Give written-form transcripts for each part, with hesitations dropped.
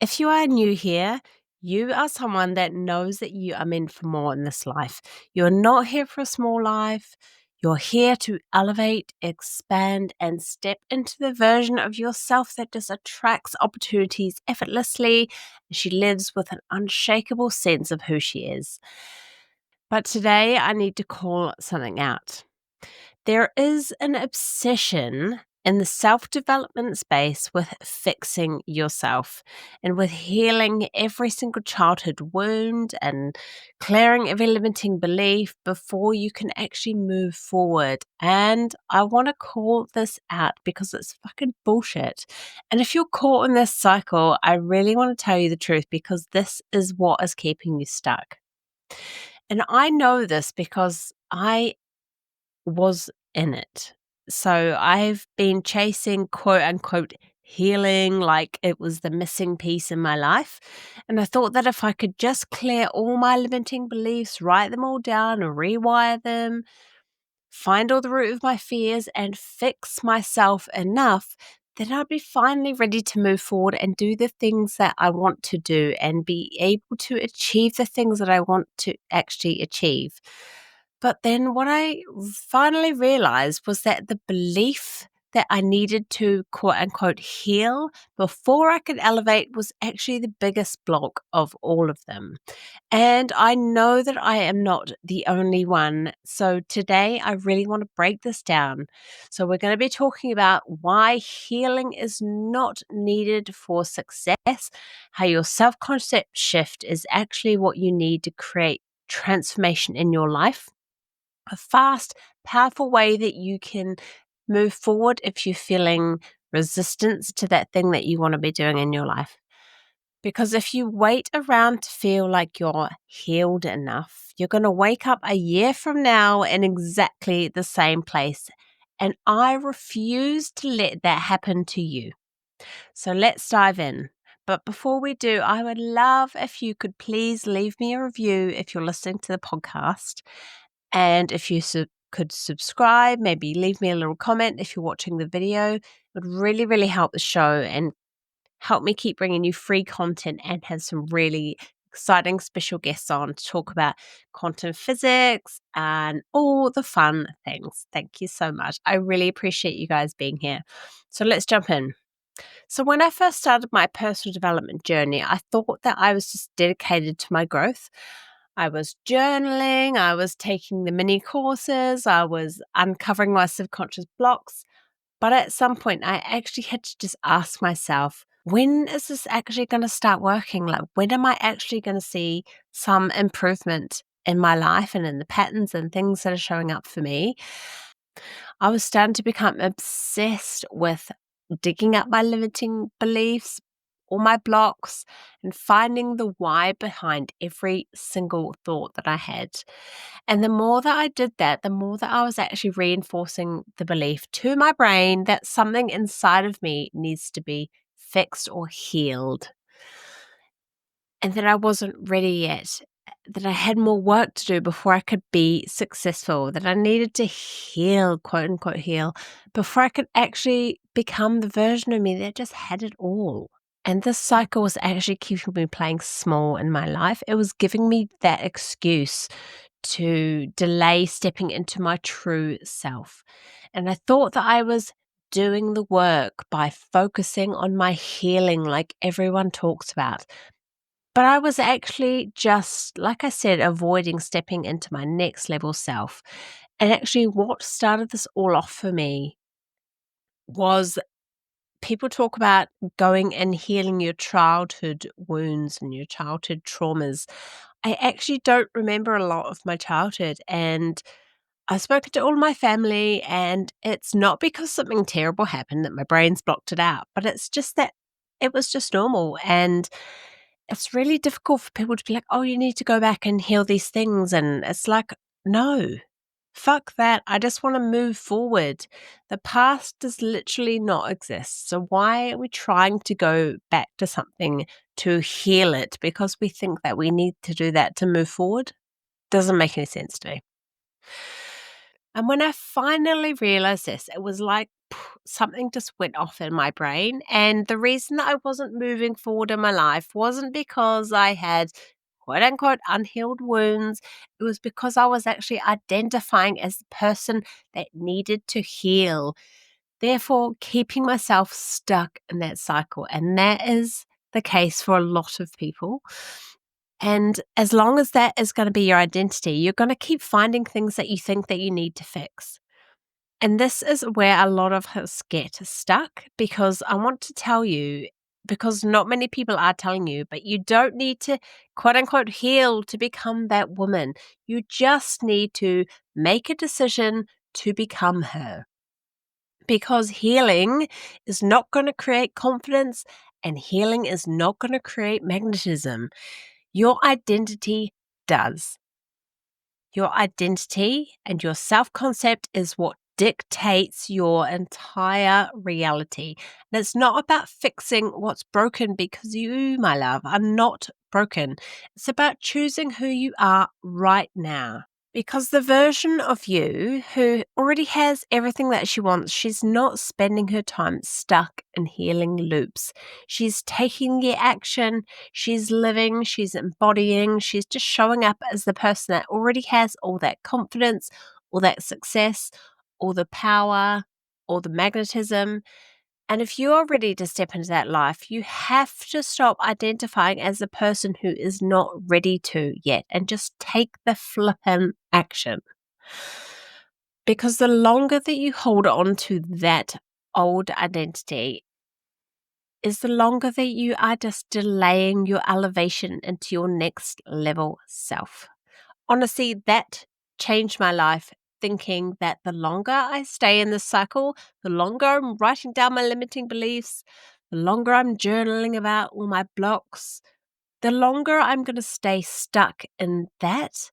If you are new here, you are someone that knows that you are meant for more in this life. You're not here for a small life. You're here to elevate, expand, and step into the version of yourself that just attracts opportunities effortlessly. She lives with an unshakable sense of who she is. But today, I need to call something out. There is an obsession in the self development space with fixing yourself and with healing every single childhood wound and clearing every limiting belief before you can actually move forward. And I want to call this out because it's fucking bullshit. And if you're caught in this cycle, I really want to tell you the truth because this is what is keeping you stuck. And I know this because I was in it. So I've been chasing quote unquote healing like it was the missing piece in my life. And I thought that if I could just clear all my limiting beliefs, write them all down, and rewire them, find all the root of my fears, and fix myself enough, then I'd be finally ready to move forward and do the things that I want to do and be able to achieve the things that I want to actually achieve. But then what I finally realized was that the belief that I needed to quote unquote heal before I could elevate was actually the biggest block of all of them. And I know that I am not the only one. So today I really want to break this down. So we're going to be talking about why healing is not needed for success, how your self-concept shift is actually what you need to create transformation in your life, a fast, powerful way that you can move forward if you're feeling resistance to that thing that you want to be doing in your life. Because if you wait around to feel like you're healed enough, you're going to wake up a year from now in exactly the same place. And I refuse to let that happen to you. So let's dive in. But before we do, I would love if you could please leave me a review if you're listening to the podcast. And if you could subscribe, maybe leave me a little comment if you're watching the video. It would really, really help the show and help me keep bringing you free content and have some really exciting special guests on to talk about quantum physics and all the fun things. Thank you so much. I really appreciate you guys being here. So let's jump in. So when I first started my personal development journey, I thought that I was just dedicated to my growth. I was journaling, I was taking the mini courses, I was uncovering my subconscious blocks. But at some point, I actually had to just ask myself, when is this actually going to start working? Like, when am I actually going to see some improvement in my life and in the patterns and things that are showing up for me? I was starting to become obsessed with digging up my limiting beliefs, all my blocks, and finding the why behind every single thought that I had. And the more that I did that, the more that I was actually reinforcing the belief to my brain that something inside of me needs to be fixed or healed, and that I wasn't ready yet, that I had more work to do before I could be successful, that I needed to heal, quote unquote, heal, before I could actually become the version of me that just had it all. And this cycle was actually keeping me playing small in my life. It was giving me that excuse to delay stepping into my true self. And I thought that I was doing the work by focusing on my healing, like everyone talks about. But I was actually just, like I said, avoiding stepping into my next level self. And actually, what started this all off for me was people talk about going and healing your childhood wounds and your childhood traumas. I actually don't remember a lot of my childhood. And I've spoken to all my family, and it's not because something terrible happened that my brain's blocked it out, but it's just that it was just normal. And it's really difficult for people to be like, oh, you need to go back and heal these things. And it's like, no, fuck that. I just want to move forward. The past does literally not exist. So why are we trying to go back to something to heal it because we think that we need to do that to move forward? Doesn't make any sense to me. And when I finally realized this, it was like something just went off in my brain. And the reason that I wasn't moving forward in my life wasn't because I had quote unquote unhealed wounds. It was because I was actually identifying as the person that needed to heal, therefore keeping myself stuck in that cycle. And that is the case for a lot of people. And as long as that is going to be your identity, you're going to keep finding things that you think that you need to fix. And this is where a lot of us get stuck, because I want to tell you, because not many people are telling you, but you don't need to quote unquote heal to become that woman. You just need to make a decision to become her, because healing is not going to create confidence and healing is not going to create magnetism. Your identity does. Your identity and your self concept is what dictates your entire reality. And it's not about fixing what's broken, because you, my love, are not broken. It's about choosing who you are right now. Because the version of you who already has everything that she wants, she's not spending her time stuck in healing loops. She's taking the action, she's living, she's embodying, she's just showing up as the person that already has all that confidence, all that success, all the power, all the magnetism. And if you are ready to step into that life, you have to stop identifying as the person who is not ready to yet and just take the flippin' action. Because the longer that you hold on to that old identity is the longer that you are just delaying your elevation into your next level self. Honestly, that changed my life, thinking that the longer I stay in this cycle, the longer I'm writing down my limiting beliefs, the longer I'm journaling about all my blocks, the longer I'm going to stay stuck in that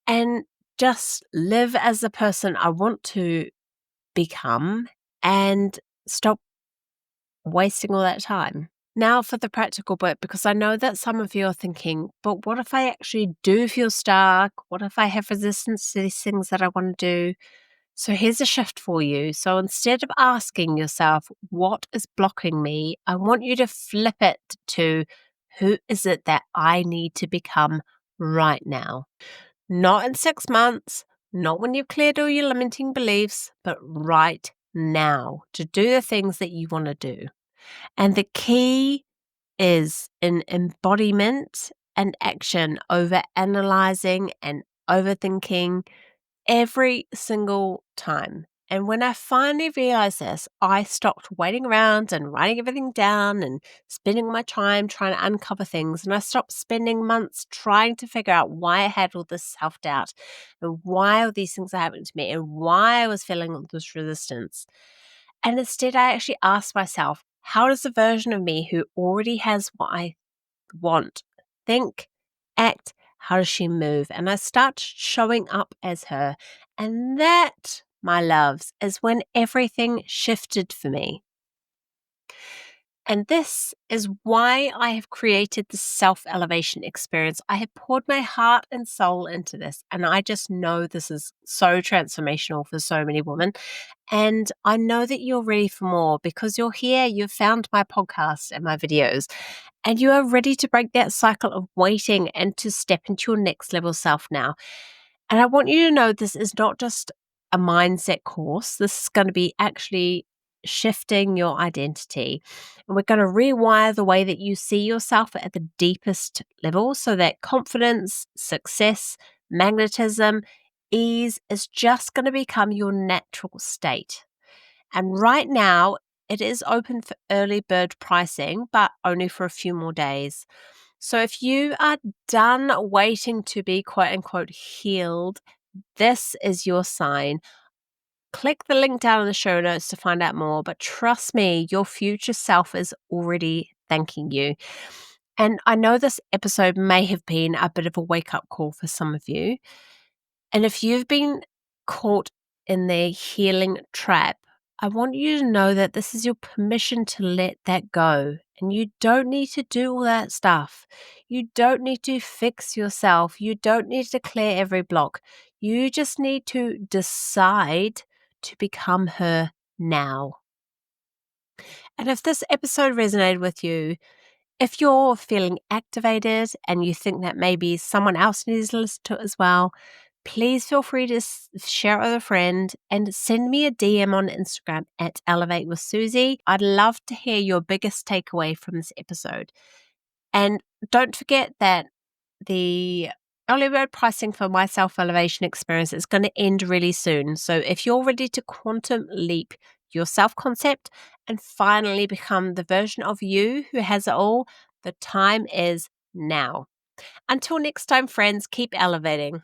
and just live as the person I want to become and stop wasting all that time. Now for the practical bit, because I know that some of you are thinking, but what if I actually do feel stuck? What if I have resistance to these things that I want to do? So here's a shift for you. So instead of asking yourself, what is blocking me? I want you to flip it to, who is it that I need to become right now? Not in 6 months, not when you've cleared all your limiting beliefs, but right now to do the things that you want to do. And the key is in embodiment and action over analyzing and overthinking every single time. And when I finally realized this, I stopped waiting around and writing everything down and spending my time trying to uncover things. And I stopped spending months trying to figure out why I had all this self doubt and why all these things are happening to me and why I was feeling all this resistance. And instead, I actually asked myself, how does the version of me who already has what I want think, act? How does she move? And I start showing up as her. And that, my loves, is when everything shifted for me. And this is why I have created the self elevation experience. I have poured my heart and soul into this. And I just know this is so transformational for so many women. And I know that you're ready for more because you're here, you've found my podcast and my videos, and you are ready to break that cycle of waiting and to step into your next level self now. And I want you to know this is not just a mindset course. This is going to be actually shifting your identity. And we're going to rewire the way that you see yourself at the deepest level so that confidence, success, magnetism, ease is just going to become your natural state. And right now, it is open for early bird pricing, but only for a few more days. So if you are done waiting to be quote unquote healed, this is your sign. Click the link down in the show notes to find out more. But trust me, your future self is already thanking you. And I know this episode may have been a bit of a wake up call for some of you. And if you've been caught in the healing trap, I want you to know that this is your permission to let that go And you don't need to do all that stuff. You don't need to fix yourself. You don't need to clear every block. You just need to decide to become her now. And if this episode resonated with you, if you're feeling activated and you think that maybe someone else needs to listen to it as well, please feel free to share it with a friend and send me a DM on Instagram at Elevate with Susie. I'd love to hear your biggest takeaway from this episode. And don't forget that the early bird pricing for my self-elevation experience is going to end really soon. So if you're ready to quantum leap your self-concept and finally become the version of you who has it all, the time is now. Until next time, friends, keep elevating.